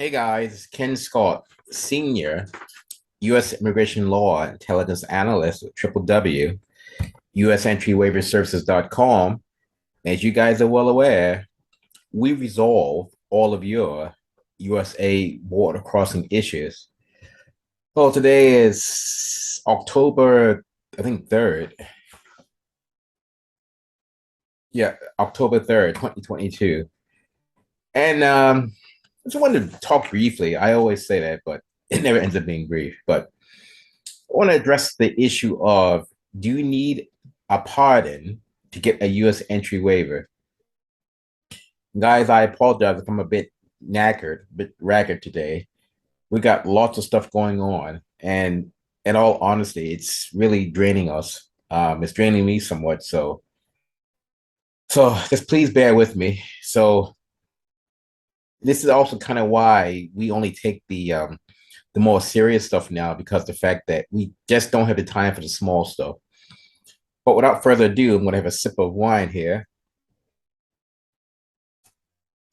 Hey guys, Ken Scott, Senior U.S. Immigration Law Intelligence Analyst with Triple W, U.S. Entry Waiver Services.com. As you guys are well aware, we resolve all of your USA border crossing issues. Well, today is October, I think, 3rd. Yeah, October 3rd, 2022. And I just wanted to talk briefly. I always say that, but it never ends up being brief. But I want to address the issue of, do you need a pardon to get a U.S. entry waiver? Guys, I apologize if I'm a bit knackered, a bit ragged today. We got lots of stuff going on, and in all honesty, it's really draining us. It's draining me somewhat. So just please bear with me. So this is also kind of why we only take the more serious stuff now, because the fact that we just don't have the time for the small stuff. But without further ado, I'm going to have a sip of wine here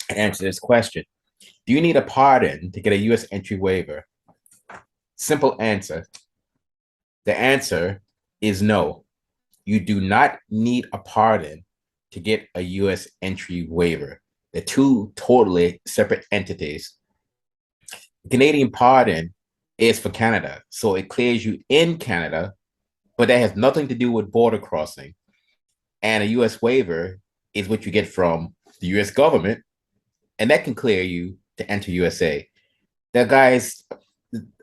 and answer this question. Do you need a pardon to get a U.S. entry waiver? Simple answer. The answer is no. You do not need a pardon to get a U.S. entry waiver. They're two totally separate entities. The Canadian pardon is for Canada, so it clears you in Canada, but that has nothing to do with border crossing. And a U.S. waiver is what you get from the U.S. government, and that can clear you to enter USA. Now, guys,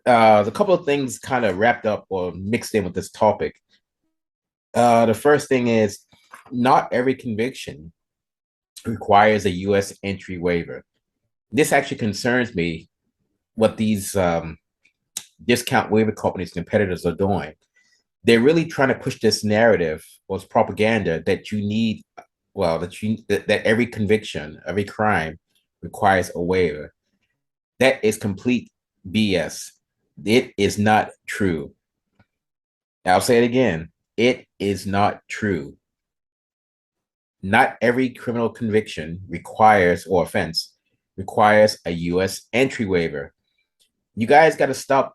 a couple of things kind of wrapped up or mixed in with this topic. The first thing is, not every conviction requires a U.S. entry waiver. This actually concerns me, what these discount waiver companies, competitors are doing. They're really trying to push this narrative or propaganda that you need, well, that every conviction, every crime requires a waiver. That is complete BS. It is not true. I'll say it again. It is not true. Not every criminal conviction requires, or offense requires, a U.S. entry waiver. You guys got to stop.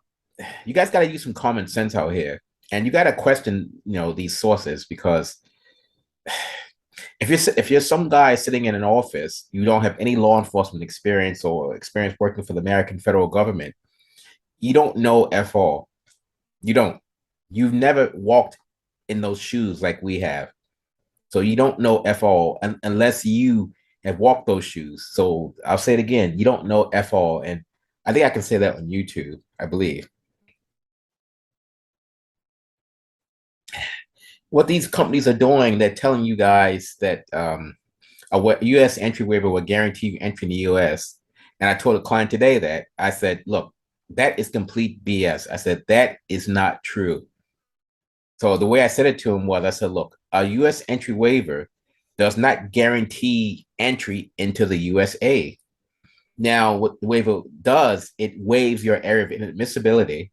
You guys got to use some common sense out here, and you got to question, these sources, because if you're some guy sitting in an office, you don't have any law enforcement experience or experience working for the American federal government, you don't know F all. You don't. You've never walked in those shoes like we have. So you don't know F all unless you have walked those shoes. So I'll say it again. You don't know F all. And I think I can say that on YouTube, I believe. What these companies are doing, they're telling you guys that a U.S. entry waiver will guarantee you entry in the U.S. And I told a client today that, I said, look, that is complete BS. I said, that is not true. So the way I said it to him was, I said, look, a U.S. entry waiver does not guarantee entry into the USA. Now, what the waiver does, it waives your area of inadmissibility.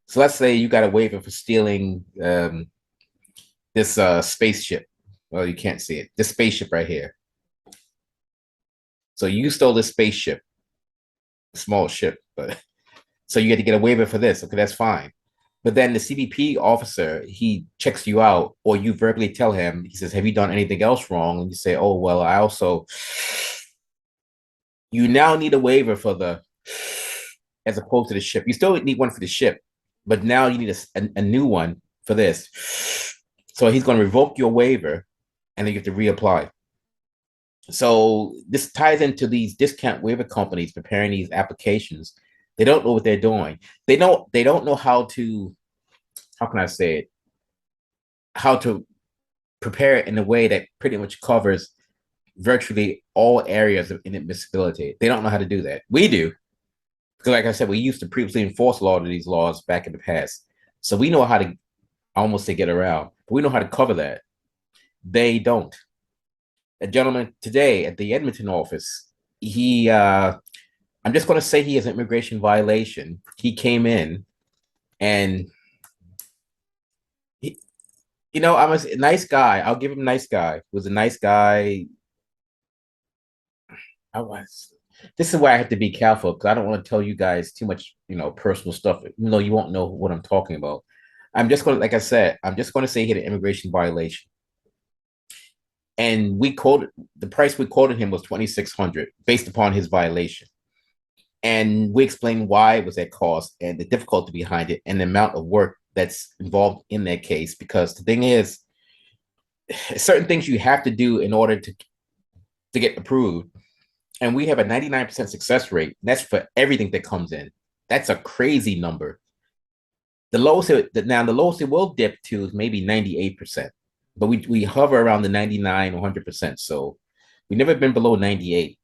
So let's say you got a waiver for stealing this spaceship. Well, you can't see it. This spaceship right here. So you stole this spaceship, small ship, but so you get to get a waiver for this. Okay, that's fine. But then the CBP officer, he checks you out, or you verbally tell him, he says, have you done anything else wrong? And you say, oh, well, you now need a waiver for as opposed to the ship. You still need one for the ship, but now you need a new one for this. So he's going to revoke your waiver, and then you have to reapply. So this ties into these discount waiver companies preparing these applications. They don't know what they're doing. They don't know how can I say it? How to prepare it in a way that pretty much covers virtually all areas of inadmissibility. They don't know how to do that. We do. Because like I said, we used to previously enforce a lot of these laws back in the past. So we know how to almost to get around. But we know how to cover that. They don't. A gentleman today at the Edmonton office, I'm just going to say he has an immigration violation. He came in and he, I'm a nice guy. I'll give him a nice guy. He was a nice guy. I was. this is why I have to be careful because I don't want to tell you guys too much, personal stuff, even though you won't know what I'm talking about. I'm just going to, like I said, I'm just going to say here the immigration violation. And we quoted the price we quoted him was 2,600 based upon his violation. And we explained why it was at cost and the difficulty behind it and the amount of work that's involved in that case. Because the thing is, certain things you have to do in order to get approved. And we have a 99% success rate. That's for everything that comes in. That's a crazy number. The lowest it will dip to is maybe 98%. But we hover around the 99 or 100%. So we've never been below 98.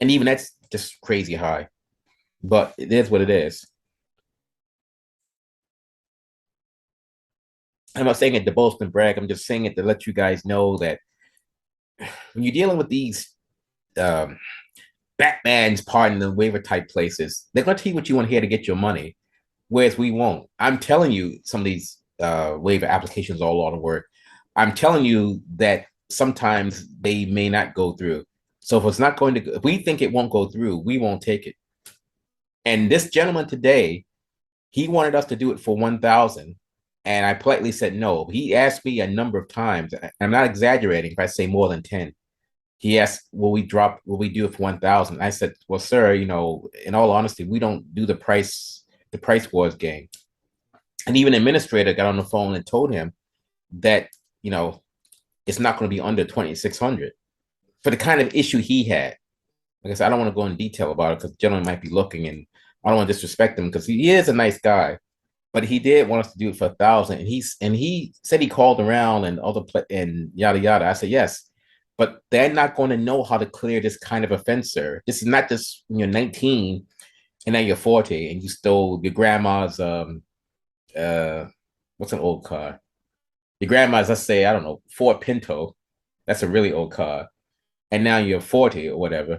And even that's just crazy high. But it is what it is. I'm not saying it to boast and brag. I'm just saying it to let you guys know that when you're dealing with these um, Batman's pardon the waiver type places, they're going to tell you what you want to hear to get your money, whereas we won't. I'm telling you, some of these waiver applications are a lot of work. I'm telling you that sometimes they may not go through. So if it's not going to, if we think it won't go through, we won't take it. And this gentleman today, he wanted us to do it for 1,000. And I politely said no. He asked me a number of times. I'm not exaggerating if I say more than 10. He asked, will we do it for 1,000? I said, well, sir, in all honesty, we don't do the price wars game. And even the administrator got on the phone and told him that, it's not going to be under 2,600 for the kind of issue he had. Like I said, I don't want to go in detail about it because the gentleman might be looking and I don't want to disrespect him because he is a nice guy. But he did want us to do it for 1,000, and he said he called around and and yada yada. I said yes, but they're not going to know how to clear this kind of offense, sir. This is not just when you're 19 and now you're 40 and you stole your grandma's uh what's an old car? Your grandma's, let's say, I don't know, Ford Pinto. That's a really old car, and now you're 40 or whatever.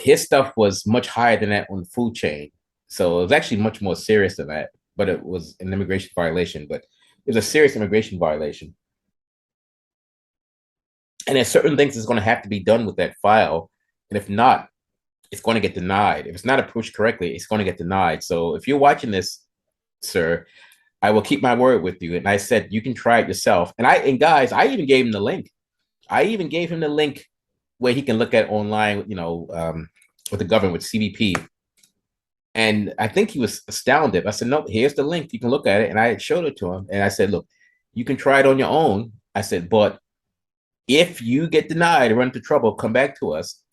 His stuff was much higher than that on the food chain, so it was actually much more serious than that. But it was an immigration violation. But it was a serious immigration violation. And there's certain things that's going to have to be done with that file. And if not, it's going to get denied. If it's not approached correctly, it's going to get denied. So if you're watching this, sir, I will keep my word with you. And I said, you can try it yourself. And guys, I even gave him the link. I even gave him the link where he can look at online, with the government, with CBP. And I think he was astounded. I said, no, here's the link. You can look at it. And I showed it to him. And I said, look, you can try it on your own. I said, but if you get denied or run into trouble, come back to us.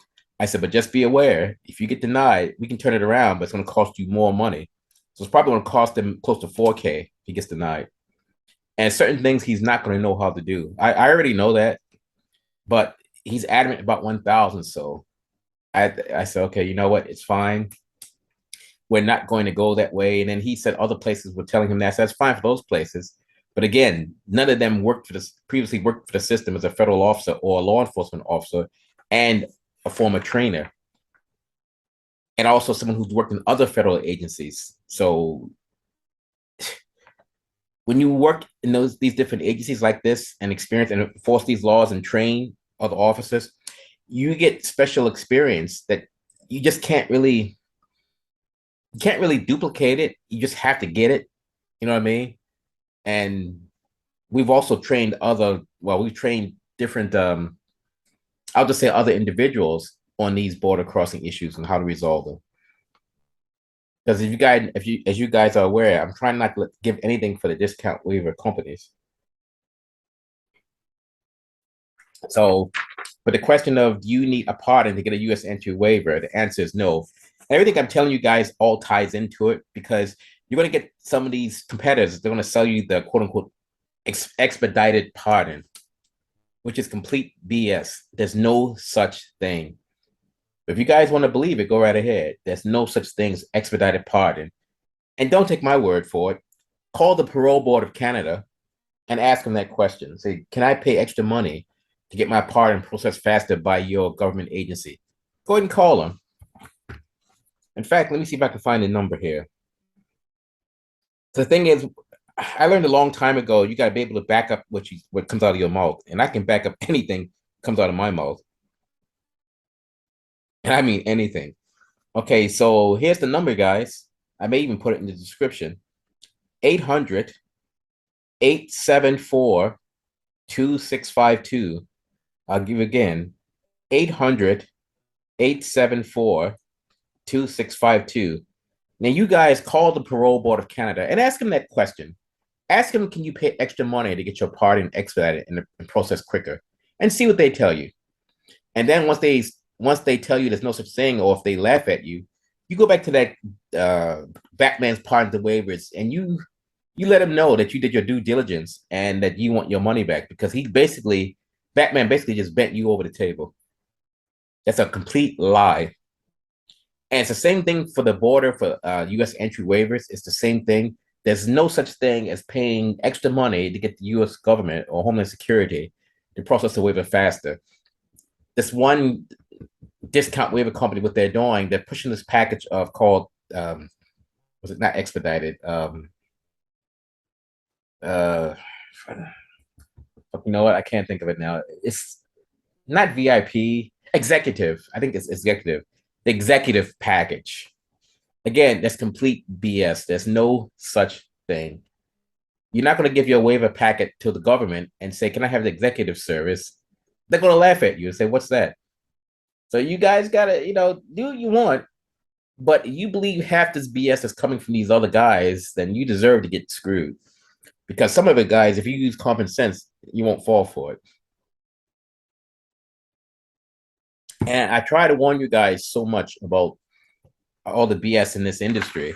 I said, but just be aware, if you get denied, we can turn it around, but it's going to cost you more money. So it's probably going to cost him close to 4K if he gets denied. And certain things he's not going to know how to do. I already know that, but he's adamant about 1,000. So I said, okay, you know what? It's fine. We're not going to go that way. And then he said other places were telling him that. So that's fine for those places. But again, none of them previously worked for the system as a federal officer or a law enforcement officer and a former trainer. And also someone who's worked in other federal agencies. So when you work in these different agencies like this and experience and enforce these laws and train other officers, you get special experience that you just can't really duplicate it. You just have to get it. You know what I mean? And we've also trained we've trained different, I'll just say other individuals on these border crossing issues and how to resolve them. Because as you guys are aware, I'm trying not to give anything for the discount waiver companies. So, but the question of do you need a pardon to get a U.S. entry waiver? The answer is no. Everything I'm telling you guys all ties into it because you're going to get some of these competitors. They're going to sell you the quote unquote expedited pardon, which is complete BS. There's no such thing. If you guys want to believe it, go right ahead. There's no such thing as expedited pardon. And don't take my word for it. Call the Parole Board of Canada and ask them that question. Say, can I pay extra money to get my pardon processed faster by your government agency? Go ahead and call them. In fact, let me see if I can find the number here. The thing is, I learned a long time ago, you got to be able to back up what comes out of your mouth. And I can back up anything that comes out of my mouth. And I mean anything. Okay, so here's the number, guys. I may even put it in the description. 800-874-2652. I'll give again 800-874-2652. Now, you guys call the Parole Board of Canada and ask them that question. Ask them, can you pay extra money to get your pardon expedited and process quicker? And see what they tell you. And then once they tell you there's no such thing, or if they laugh at you, you go back to that Batman's pardons and waivers, and you let him know that you did your due diligence and that you want your money back, because Batman basically just bent you over the table. That's a complete lie. And it's the same thing for the border for U.S. entry waivers. It's the same thing. There's no such thing as paying extra money to get the U.S. government or Homeland Security to process the waiver faster. This one discount waiver company, what they're doing, they're pushing this package of called was it not expedited? Uh, you know what? I can't think of it now. It's not VIP, executive. I think it's executive. The executive package. Again, that's complete BS. There's no such thing. You're not going to give your waiver packet to the government and say, "Can I have the executive service?" They're going to laugh at you and say, "What's that?" So you guys gotta, do what you want, but you believe half this BS is coming from these other guys, then you deserve to get screwed. Because some of it, guys, if you use common sense, you won't fall for it. And I try to warn you guys so much about all the BS in this industry.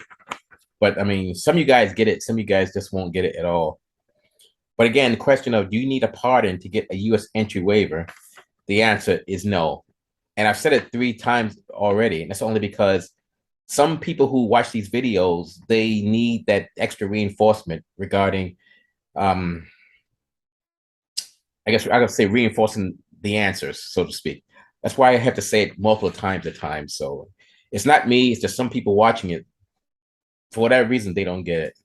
But I mean, some of you guys get it, some of you guys just won't get it at all. But again, the question of, do you need a pardon to get a US entry waiver? The answer is no. And I've said it 3 times already. And that's only because some people who watch these videos, they need that extra reinforcement regarding, I guess I gotta say, reinforcing the answers, so to speak. That's why I have to say it multiple times at times. So it's not me, it's just some people watching it. For whatever reason, they don't get it.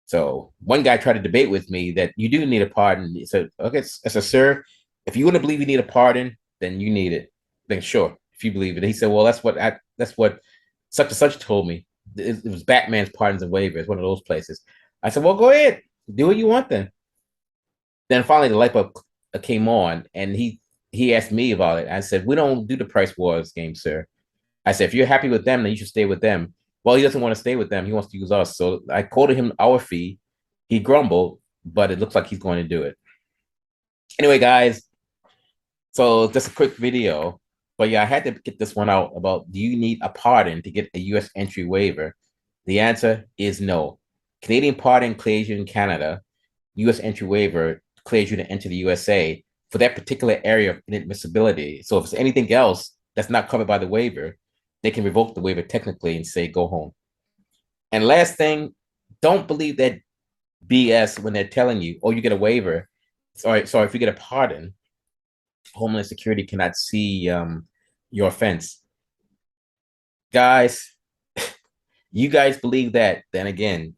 So one guy tried to debate with me that you do need a pardon. He said, "Okay, I said, sir, if you want to believe you need a pardon, then you need it. Then sure, if you believe it." He said, "Well, that's what such and such told me. It was Batman's pardons and waivers, one of those places." I said, "Well, go ahead, do what you want then." Then finally, the light bulb came on, and he asked me about it. I said, "We don't do the price wars game, sir." I said, "If you're happy with them, then you should stay with them." Well, he doesn't want to stay with them. He wants to use us. So I quoted him our fee. He grumbled, but it looks like he's going to do it. Anyway, guys, so just a quick video. But yeah, I had to get this one out about, do you need a pardon to get a US entry waiver? The answer is no. Canadian pardon clears you in Canada. US entry waiver clears you to enter the USA for that particular area of inadmissibility. So if it's anything else that's not covered by the waiver, they can revoke the waiver technically and say, go home. And last thing, don't believe that BS when they're telling you, oh, you get a waiver. Sorry, if you get a pardon, Homeland Security cannot see your offense. Guys, you guys believe that, then again,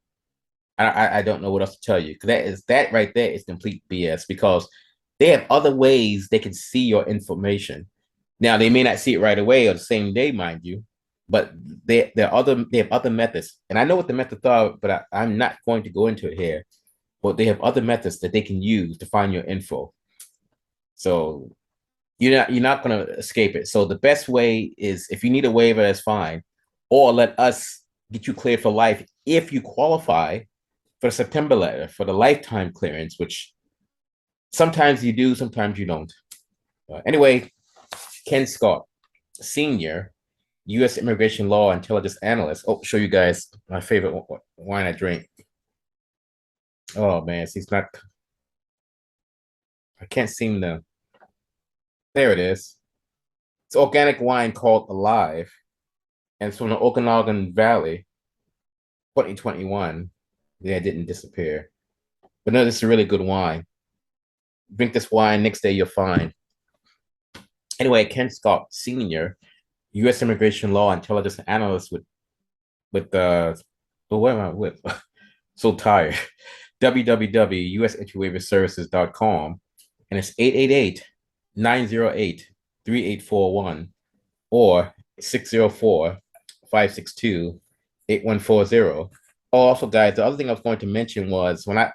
I don't know what else to tell you, because that right there is complete BS, because they have other ways they can see your information. Now they may not see it right away or the same day, mind you, but they have other methods, and I know what the methods are, but I'm not going to go into it here. But they have other methods that they can use to find your info. So you're not going to escape it. So the best way is, if you need a waiver, that's fine, or let us get you cleared for life if you qualify for the September letter for the lifetime clearance, which sometimes you do, sometimes you don't. Anyway, Ken Scott, Senior, U.S. Immigration Law Intelligence Analyst. Oh, show you guys my favorite wine I drink. Oh man, it's not. I can't seem to. There it is. It's organic wine called Alive, and it's from the Okanagan Valley, 2021. Yeah, it didn't disappear. But no, this is a really good wine. Drink this wine, next day you're fine. Anyway, Ken Scott, Senior, U.S. Immigration Law Intelligence Analyst with what am I with? So tired. www.usentryWaiverServices.com, and it's 888-908 3841 or 604-562-8140. Oh, also, guys, the other thing I was going to mention was when I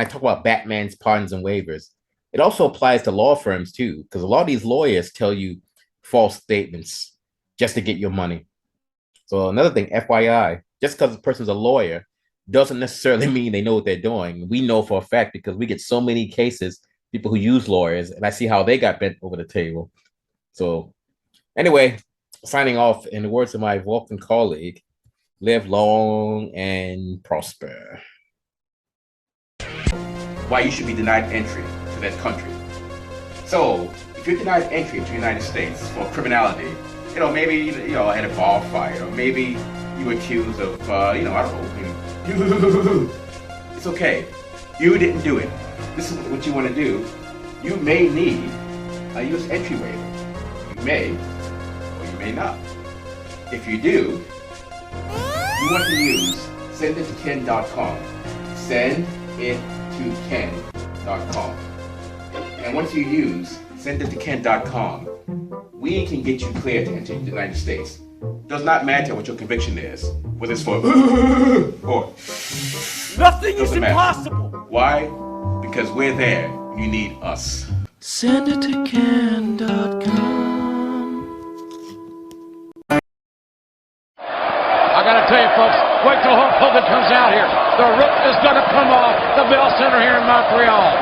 talk about Batman's pardons and waivers, it also applies to law firms too, because a lot of these lawyers tell you false statements just to get your money. So another thing, FYI, just because a person's a lawyer doesn't necessarily mean they know what they're doing. We know for a fact because we get so many cases, people who use lawyers, and I see how they got bent over the table. So anyway, signing off, in the words of my Vulcan colleague, live long and prosper. Why you should be denied entry to that country. So if you're denied entry to the United States for criminality, maybe, at a bar fight, or maybe you were accused of, I don't know, it's okay. You didn't do it. This is what you want to do. You may need a U.S. entry waiver. You may, or you may not. If you do, you want to use sendittoken.com. Sendittoken.com. And once you use sendittoken.com, we can get you cleared to enter the United States. Does not matter what your conviction is, whether it's for or nothing is impossible. Why? Because we're there. You need us. Sendittoken.com. I gotta tell you, folks, wait till Hulk Hogan comes out here. The roof is gonna come off the Bell Center here in Montreal.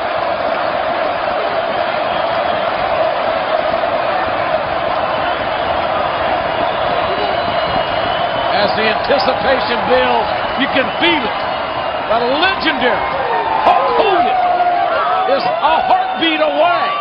As the anticipation builds, you can feel it. The legendary Hulk Hogan is a heartbeat away